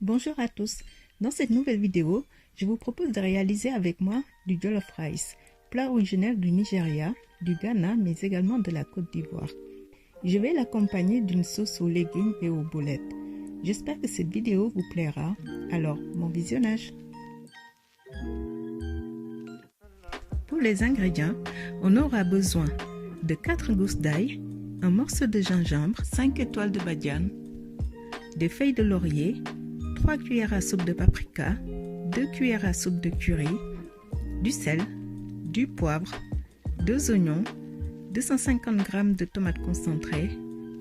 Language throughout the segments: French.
Bonjour à tous, dans cette nouvelle vidéo, je vous propose de réaliser avec moi du jollof rice, plat originaire du Nigeria, du Ghana mais également de la Côte d'Ivoire. Je vais l'accompagner d'une sauce aux légumes et aux boulettes. J'espère que cette vidéo vous plaira, alors bon visionnage. Pour les ingrédients, on aura besoin de 4 gousses d'ail, un morceau de gingembre, 5 étoiles de badiane, des feuilles de laurier, 3 cuillères à soupe de paprika, 2 cuillères à soupe de curry, du sel, du poivre, 2 oignons, 250 g de tomates concentrées,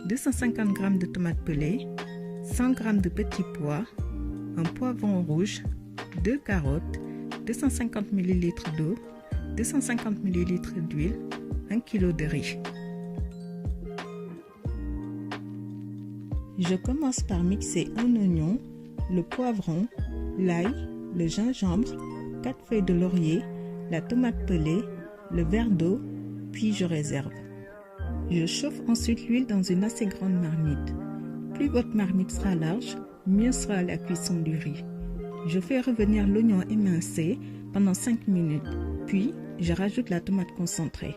250 g de tomates pelées, 100 g de petits pois, un poivron rouge, 2 carottes, 250 ml d'eau, 250 ml d'huile, 1 kg de riz. Je commence par mixer un oignon, le poivron, l'ail, le gingembre, 4 feuilles de laurier, la tomate pelée, le verre d'eau, puis je réserve. Je chauffe ensuite l'huile dans une assez grande marmite. Plus votre marmite sera large, mieux sera la cuisson du riz. Je fais revenir l'oignon émincé pendant 5 minutes, puis je rajoute la tomate concentrée.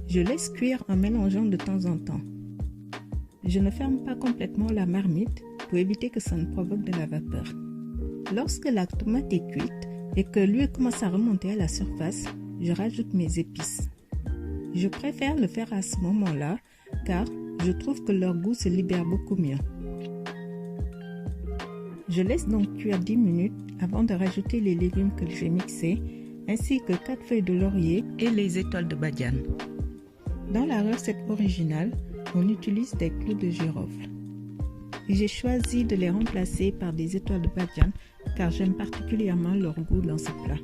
Je laisse cuire en mélangeant de temps en temps. Je ne ferme pas complètement la marmite pour éviter que ça ne provoque de la vapeur. Lorsque la tomate est cuite et que l'huile commence à remonter à la surface, je rajoute mes épices. Je préfère le faire à ce moment-là car je trouve que leur goût se libère beaucoup mieux. Je laisse donc cuire 10 minutes avant de rajouter les légumes que je vais mixer, ainsi que 4 feuilles de laurier et les étoiles de badiane. Dans la recette originale, on utilise des clous de girofle. J'ai choisi de les remplacer par des étoiles de badiane car j'aime particulièrement leur goût dans ce plat.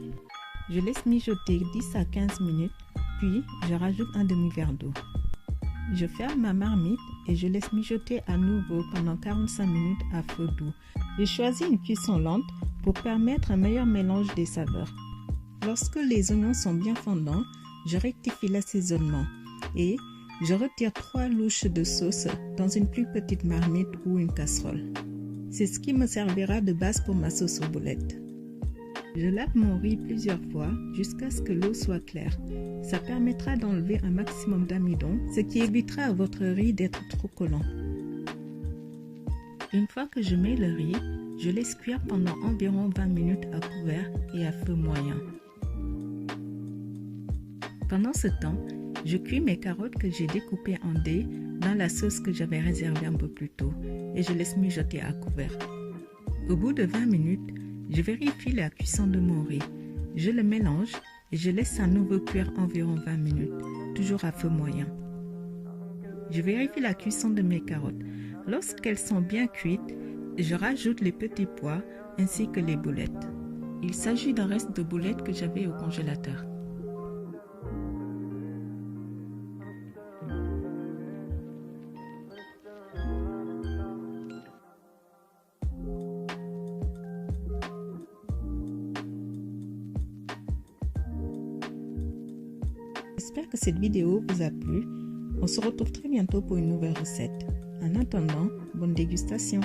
Je laisse mijoter 10 à 15 minutes, puis je rajoute un demi-verre d'eau. Je ferme ma marmite et je laisse mijoter à nouveau pendant 45 minutes à feu doux. J'ai choisi une cuisson lente pour permettre un meilleur mélange des saveurs. Lorsque les oignons sont bien fondants, je rectifie l'assaisonnement et je retire 3 louches de sauce dans une plus petite marmite ou une casserole. C'est ce qui me servira de base pour ma sauce aux boulettes. Je lave mon riz plusieurs fois jusqu'à ce que l'eau soit claire. Ça permettra d'enlever un maximum d'amidon, ce qui évitera à votre riz d'être trop collant. Une fois que je mets le riz, je laisse cuire pendant environ 20 minutes à couvert et à feu moyen. Pendant ce temps, je cuis mes carottes que j'ai découpées en dés dans la sauce que j'avais réservée un peu plus tôt et je laisse mijoter à couvert. Au bout de 20 minutes, je vérifie la cuisson de mon riz. Je le mélange et je laisse à nouveau cuire environ 20 minutes, toujours à feu moyen. Je vérifie la cuisson de mes carottes. Lorsqu'elles sont bien cuites, je rajoute les petits pois ainsi que les boulettes. Il s'agit d'un reste de boulettes que j'avais au congélateur. J'espère que cette vidéo vous a plu. On se retrouve très bientôt pour une nouvelle recette. En attendant, bonne dégustation!